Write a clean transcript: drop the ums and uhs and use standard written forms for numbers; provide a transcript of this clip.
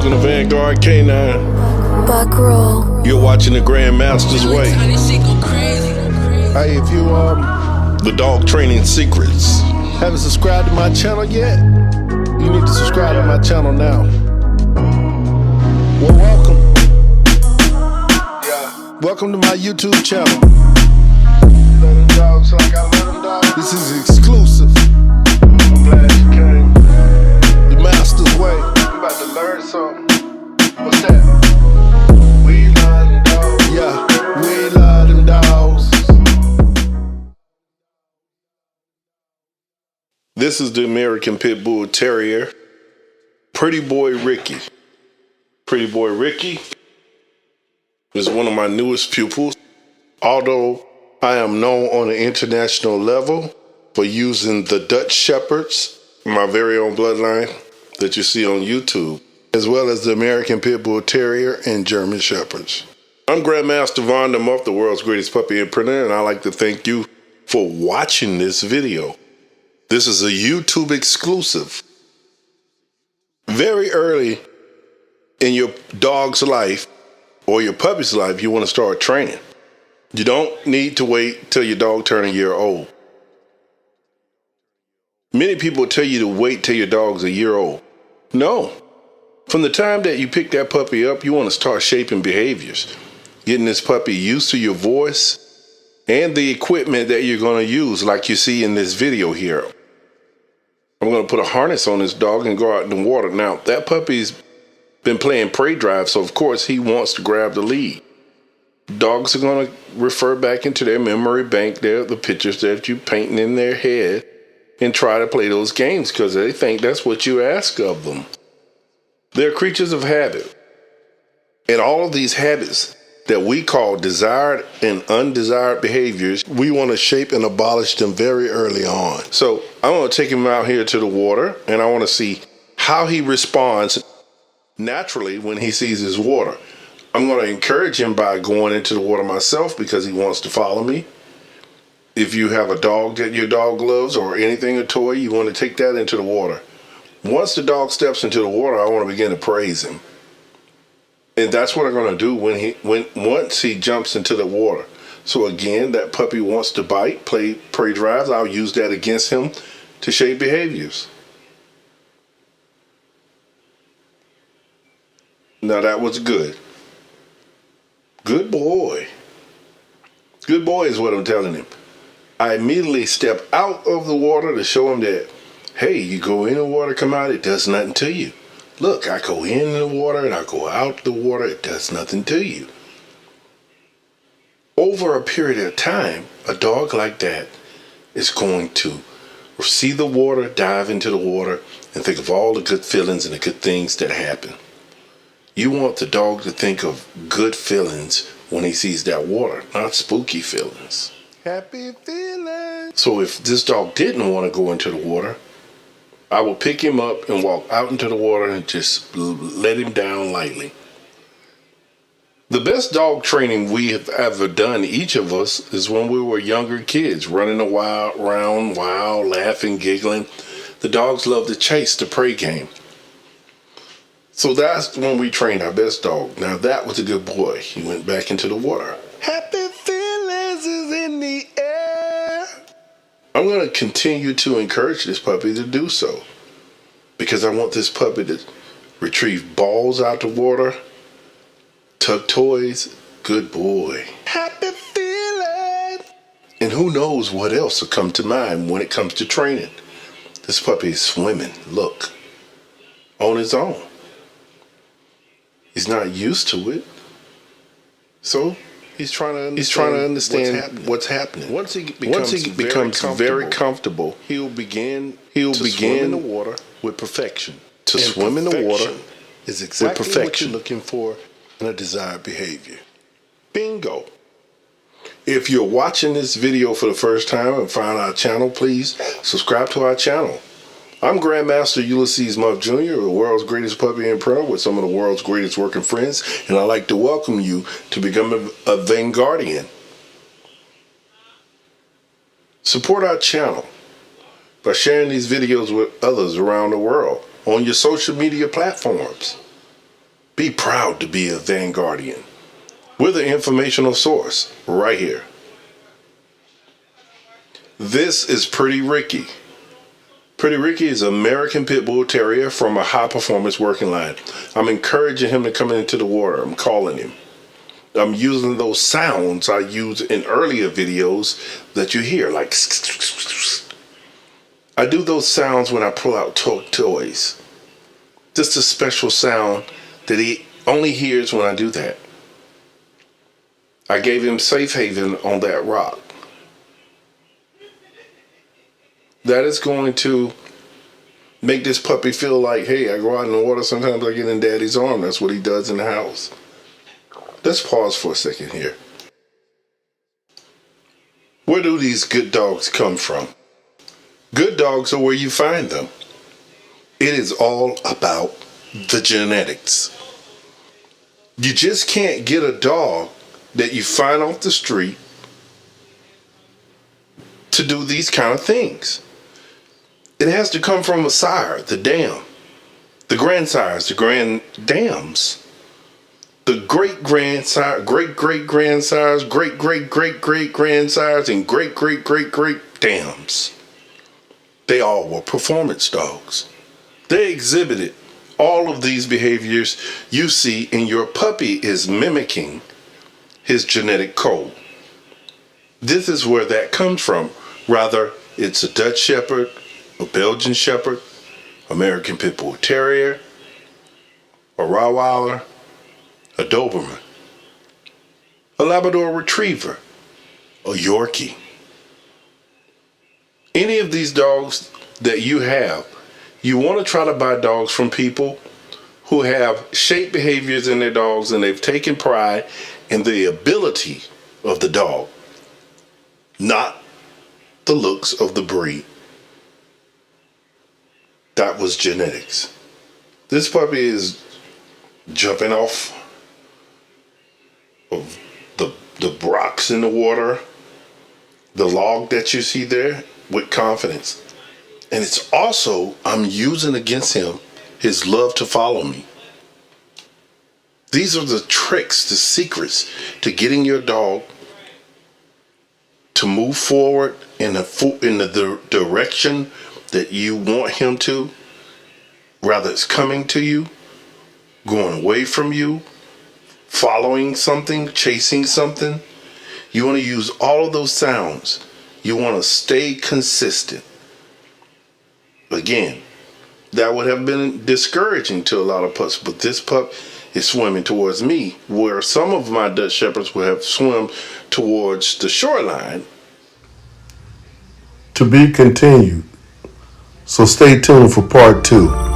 Welcome to Vanguard K9. Buck roll. You're watching the Grandmaster's Way. Hey, if you The Dog Training Secrets. haven't subscribed to my channel yet, you need to subscribe to my channel now. Well, welcome. Welcome to my YouTube channel. Let them dogs like I let them dogs. This is exclusive. I'm glad you came. The Master's Way. I'm about to learn something. What's that? We love them dogs. Yeah, we love them dogs. This is the American Pit Bull Terrier, Pretty Boy Ricky. Pretty Boy Ricky is one of my newest pupils. Although I am known on an international level for using the Dutch Shepherds, my very own bloodline that you see on YouTube, as well as the American Pit Bull Terrier and German Shepherds. I'm Grandmaster Von der Muff, the world's greatest puppy imprinter, and I'd like to thank you for watching this video. This is a YouTube exclusive. Very early in your dog's life or your puppy's life, you want to start training. You don't need to wait till your dog turns a year old. Many people tell you to wait till your dog's a year old. No. From the time that you pick that puppy up, you want to start shaping behaviors. Getting this puppy used to your voice and the equipment that you're going to use, like you see in this video here. I'm going to put a harness on this dog and go out in the water. Now, that puppy's been playing prey drive, so of course he wants to grab the lead. Dogs are going to refer back into their memory bank there, the pictures that you painting in their head, and try to play those games because they think that's what you ask of them. They're creatures of habit. And all of these habits that we call desired and undesired behaviors, we want to shape and abolish them very early on. So I want to take him out here to the water, and I want to see how he responds naturally when he sees his water. I'm going to encourage him by going into the water myself because he wants to follow me. If you have a dog that your dog loves or anything, a toy, you want to take that into the water. Once the dog steps into the water, I want to begin to praise him. And that's what I'm going to do once he jumps into the water. So again, that puppy wants to bite, play prey drives. I'll use that against him to shape behaviors. Now that was good. Good boy. Good boy is what I'm telling him. I immediately step out of the water to show him that, hey, you go in the water, come out, it does nothing to you. Look, I go in the water and I go out the water, it does nothing to you. Over a period of time, a dog like that is going to see the water, dive into the water, and think of all the good feelings and the good things that happen. You want the dog to think of good feelings when he sees that water, not spooky feelings. Happy feelings. So if this dog didn't want to go into the water, I will pick him up and walk out into the water and just let him down lightly. The best dog training we have ever done, each of us, is when we were younger kids, running around, wild, laughing, giggling. The dogs love to chase the prey game. So that's when we trained our best dog. Now that was a good boy. He went back into the water. Happy feelings is in the air. I'm going to continue to encourage this puppy to do so because I want this puppy to retrieve balls out the water, tuck toys. Good boy. Happy feelings. And who knows what else will come to mind when it comes to training. This puppy is swimming, look, on his own. He's not used to it. So he's trying to understand what's happening. Once he becomes very comfortable, he'll begin swim in the water with perfection. To swim in the water is exactly what you're looking for in a desired behavior. Bingo. If you're watching this video for the first time and find our channel, please subscribe to our channel. I'm Grandmaster Ulysses Muff Jr., the world's greatest puppy imprinter with some of the world's greatest working friends, and I'd like to welcome you to become a Vanguardian. Support our channel by sharing these videos with others around the world on your social media platforms. Be proud to be a Vanguardian. We're the informational source right here. This is Pretty Ricky. Pretty Ricky is an American Pit Bull Terrier from a high-performance working line. I'm encouraging him to come into the water. I'm calling him. I'm using those sounds I used in earlier videos that you hear, like I do those sounds when I pull out toys. Just a special sound that he only hears when I do that. I gave him safe haven on that rock. That is going to make this puppy feel like, hey, I go out in the water, sometimes I get in daddy's arm. That's what he does in the house. Let's pause for a second here. Where do these good dogs come from? Good dogs are where you find them. It is all about the genetics. You just can't get a dog that you find off the street to do these kind of things. It has to come from a sire, the dam, the grandsires, the granddams, the great-grandsire, great-great-grandsires, great-great-great-great-grandsires, and great-great-great-great-dams. They all were performance dogs. They exhibited all of these behaviors you see, and your puppy is mimicking his genetic code. This is where that comes from. Rather, it's a Dutch Shepherd, a Belgian Shepherd, American Pit Bull Terrier, a Rottweiler, a Doberman, a Labrador Retriever, a Yorkie. Any of these dogs that you have, you want to try to buy dogs from people who have shaped behaviors in their dogs, and they've taken pride in the ability of the dog, not the looks of the breed. That was genetics. This puppy is jumping off of the rocks in the water, the log that you see there, with confidence. And it's also, I'm using against him his love to follow me. These are the tricks, the secrets to getting your dog to move forward in the direction that you want him to. Rather, it's coming to you, going away from you, following something, chasing something. You want to use all of those sounds. You want to stay consistent. Again, that would have been discouraging to a lot of pups, but this pup is swimming towards me, where some of my Dutch Shepherds would have swum towards the shoreline. To be continued. So stay tuned for part 2.